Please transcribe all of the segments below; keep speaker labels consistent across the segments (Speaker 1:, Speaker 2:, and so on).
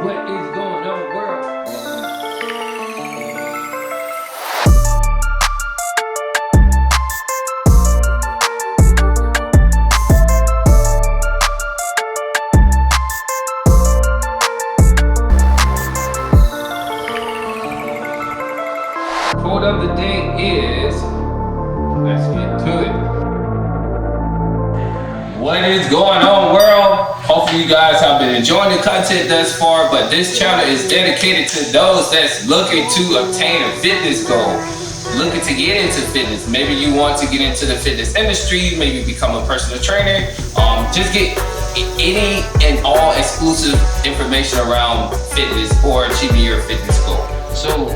Speaker 1: What is going on, world? Quote of the day is, let's get to it. What is going on, world? Hopefully you guys have been enjoying the content thus far, but this channel is dedicated to those that's looking to obtain a fitness goal, looking to get into fitness. Maybe you want to get into the fitness industry, maybe become a personal trainer, just get any and all exclusive information around fitness or achieving your fitness goal. So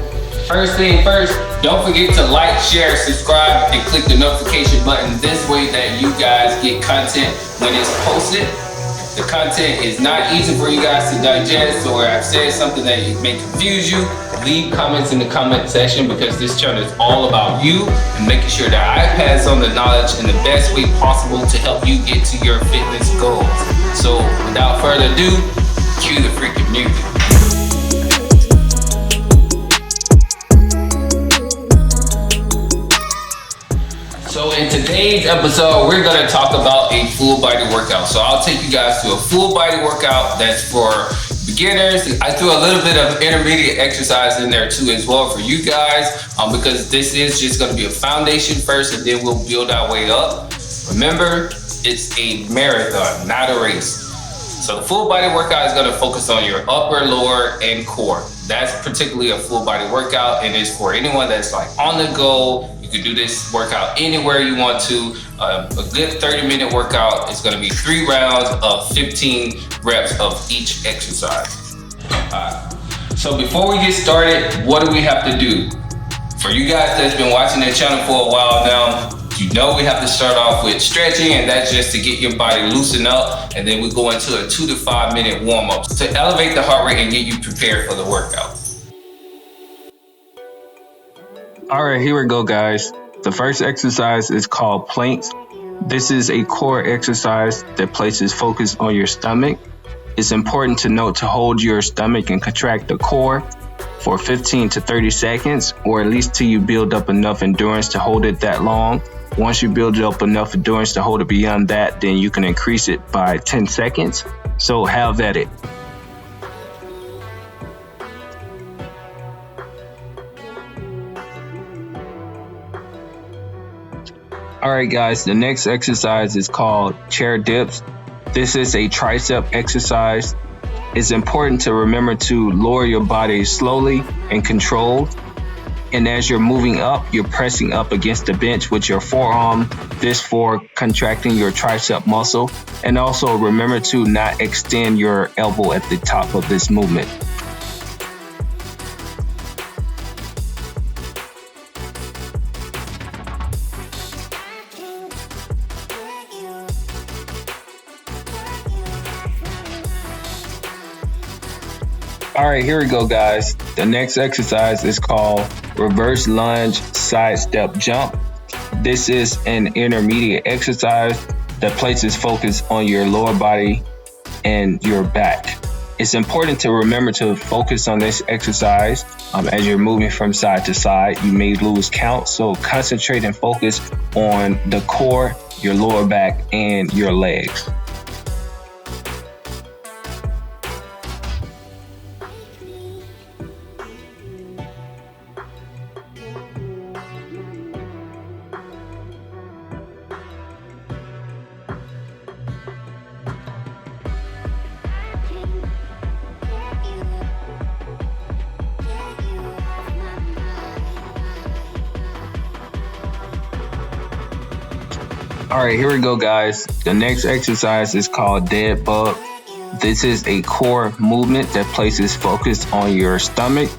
Speaker 1: first thing first, don't forget to like, share, subscribe, and click the notification button. This way that you guys get content when it's posted. The content is not easy for you guys to digest, or I've said something that may confuse you. Leave comments in the comment section, because this channel is all about you and making sure that I pass on the knowledge in the best way possible to help you get to your fitness goals. So without further ado, cue the freaking music. So in today's episode, we're gonna talk about a full body workout. So I'll take you guys to a full body workout that's for beginners. I threw a little bit of intermediate exercise in there too as well for you guys, because this is just gonna be a foundation first, and then we'll build our way up. Remember, it's a marathon, not a race. So the full body workout is gonna focus on your upper, lower, and core. That's particularly a full body workout, and it's for anyone that's like on the go. You can do this workout anywhere you want to. A good 30-minute workout is gonna be 3 rounds of 15 reps of each exercise. So before we get started, what do we have to do? For you guys that's been watching the channel for a while now, you know we have to start off with stretching, and that's just to get your body loosened up, and then we go into a 2 to 5 minute warm-up to elevate the heart rate and get you prepared for the workout.
Speaker 2: All right, here we go, guys. The first exercise is called planks. This is a core exercise that places focus on your stomach. It's important to note to hold your stomach and contract the core for 15 to 30 seconds, or at least till you build up enough endurance to hold it that long. Once you build up enough endurance to hold it beyond that, then you can increase it by 10 seconds. So have at it. All right, guys, the next exercise is called chair dips. This is a tricep exercise. It's important to remember to lower your body slowly and controlled. And as you're moving up, you're pressing up against the bench with your forearm, this for contracting your tricep muscle. And also remember to not extend your elbow at the top of this movement. All right, here we go, guys. The next exercise is called reverse lunge side step jump. This is an intermediate exercise that places focus on your lower body and your back. It's important to remember to focus on this exercise as you're moving from side to side. You may lose count, so concentrate and focus on the core, your lower back, and your legs. All right, here we go, guys. The next exercise is called dead bug. This is a core movement that places focus on your stomach.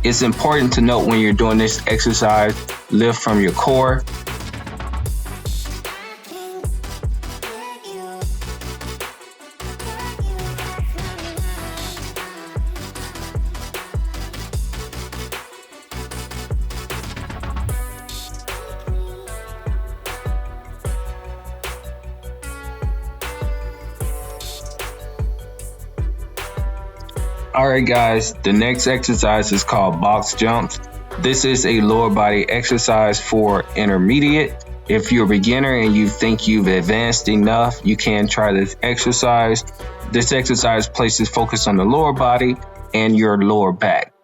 Speaker 2: It's important to note when you're doing this exercise, lift from your core. All right, guys, the next exercise is called box jumps. This is a lower body exercise for intermediate. If you're a beginner and you think you've advanced enough, you can try this exercise. This exercise places focus on the lower body and your lower back.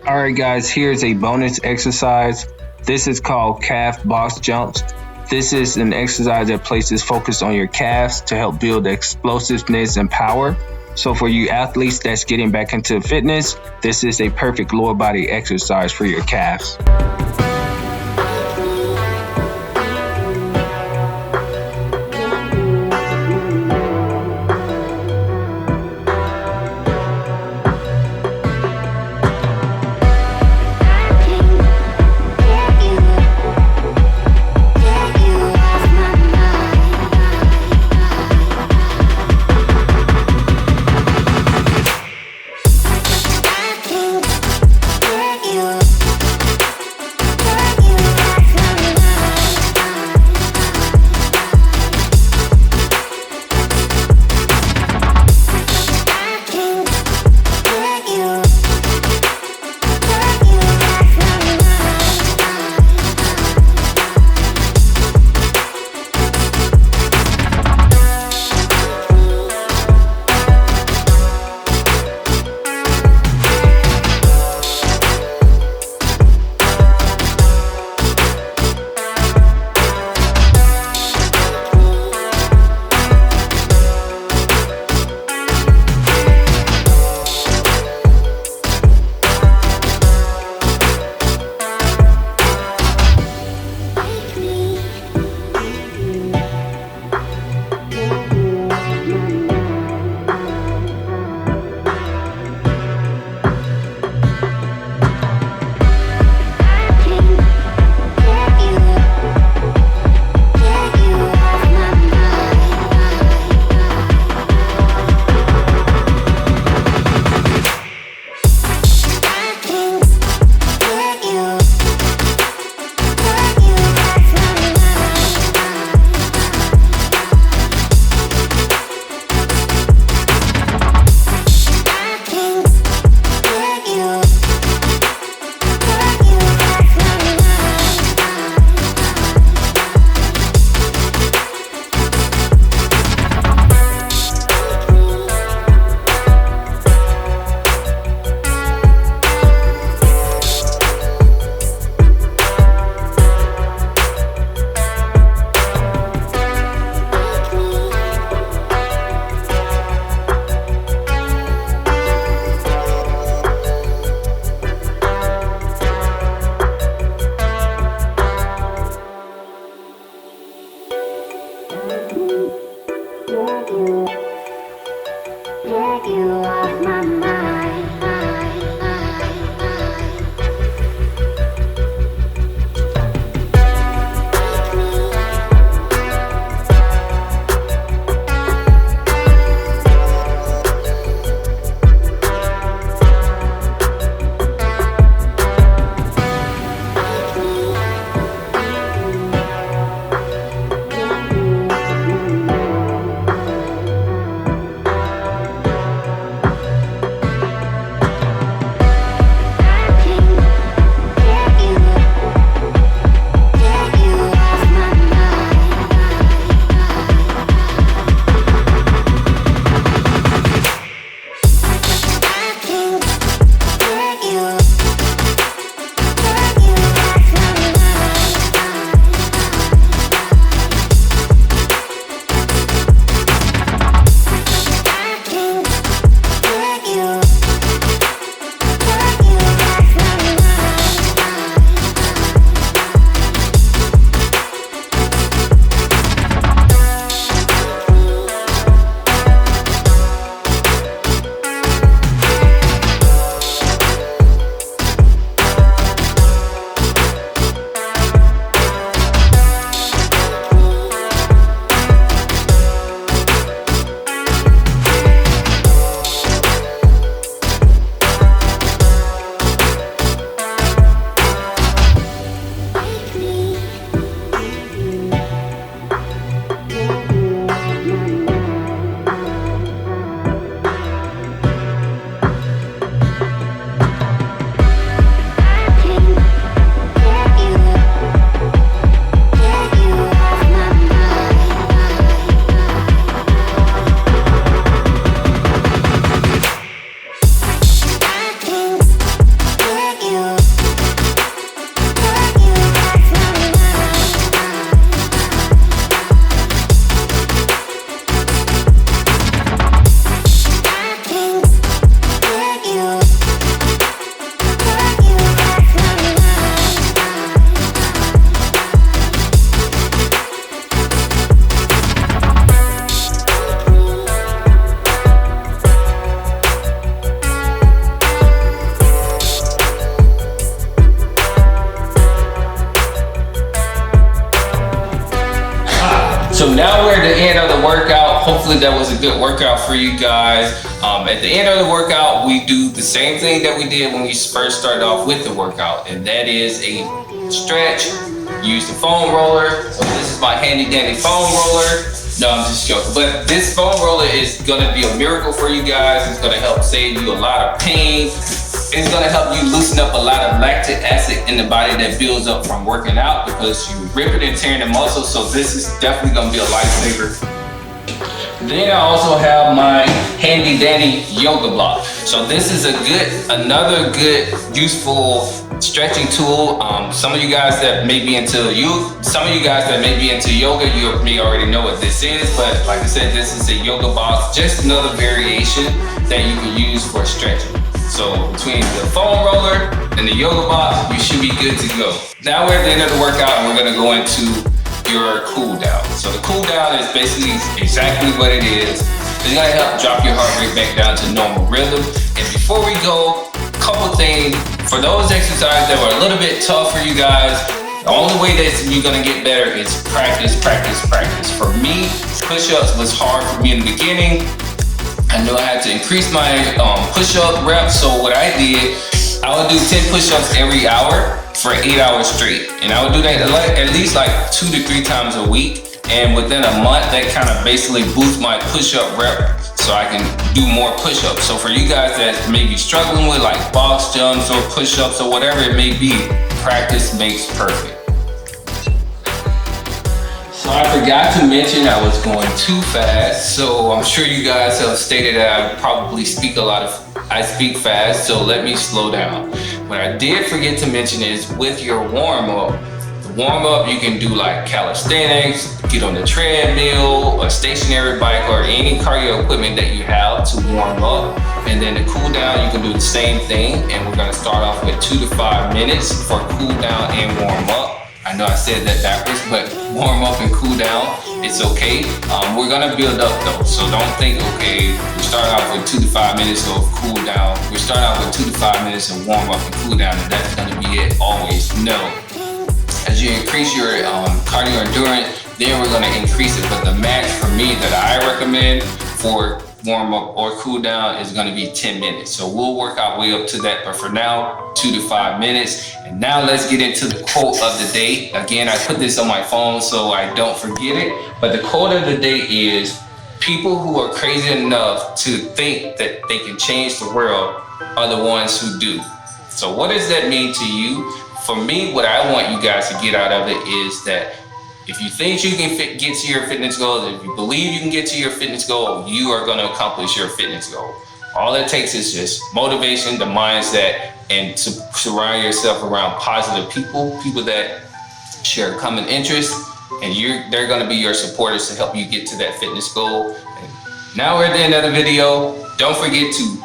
Speaker 2: All right, guys, here's a bonus exercise. This is called calf box jumps. This is an exercise that places focus on your calves to help build explosiveness and power. So for you athletes that's getting back into fitness, this is a perfect lower body exercise for your calves.
Speaker 1: So now we're at the end of the workout. Hopefully that was a good workout for you guys. At the end of the workout, we do the same thing that we did when we first started off with the workout, and that is a stretch. Use the foam roller. So this is my handy dandy foam roller. No, I'm just joking. But this foam roller is gonna be a miracle for you guys. It's gonna help save you a lot of pain. It's gonna help you loosen up a lot of lactic acid in the body that builds up from working out because you rip it and tearing the muscles. So this is definitely gonna be a lifesaver. Then I also have my handy dandy yoga block. So this is another good, useful stretching tool. Some of you guys that may be into yoga, you may already know what this is. But like I said, this is a yoga box, just another variation that you can use for stretching. So between the foam roller and the yoga box, you should be good to go. Now we're at the end of the workout and we're gonna go into your cool down. So the cool down is basically exactly what it is. It's gonna help drop your heart rate back down to normal rhythm. And before we go, a couple things. For those exercises that were a little bit tough for you guys, the only way that you're gonna get better is practice, practice, practice. For me, push-ups was hard for me in the beginning. I knew I had to increase my push-up reps. So what I did, I would do 10 push-ups every hour for 8 hours straight. And I would do that at least like 2 to 3 times a week. And within a month, that kind of basically boosts my push-up rep so I can do more push-ups. So for you guys that may be struggling with like box jumps or push-ups or whatever it may be, practice makes perfect. So I forgot to mention I was going too fast. So I'm sure you guys have stated that I probably speak fast, so let me slow down. What I did forget to mention is with your warm-up, you can do like calisthenics, get on the treadmill, a stationary bike, or any cardio equipment that you have to warm up. And then the cool down, you can do the same thing. And we're gonna start off with 2 to 5 minutes for cool down and warm up. I know I said that backwards, but warm up and cool down, it's okay. We're gonna build up though, so don't think, okay, we start off with 2 to 5 minutes of cool down. We start out with 2 to 5 minutes of warm up and cool down, and that's gonna be it always. No. As you increase your cardio endurance, then we're gonna increase it. But the max for me that I recommend for warm up or cool down is gonna be 10 minutes. So we'll work our way up to that, but for now, 2 to 5 minutes. And now let's get into the quote of the day. Again, I put this on my phone so I don't forget it. But the quote of the day is, people who are crazy enough to think that they can change the world are the ones who do. So what does that mean to you? For me, what I want you guys to get out of it is that if you think you can get to your fitness goal, if you believe you can get to your fitness goal, you are going to accomplish your fitness goal. All it takes is just motivation, the mindset, and to surround yourself around positive people that share common interests, and they're going to be your supporters to help you get to that fitness goal. And now we're at the end of the video. Don't forget to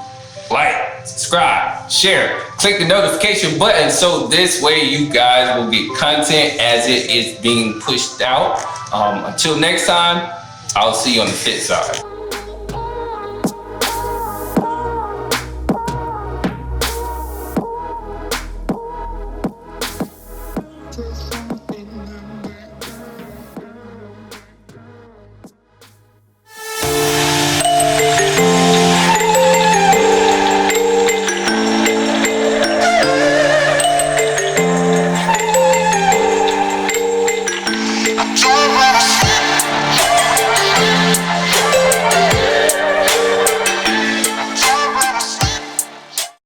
Speaker 1: like, subscribe, share, click the notification button so this way you guys will get content as it is being pushed out. Until next time, I'll see you on the fit side.
Speaker 3: Just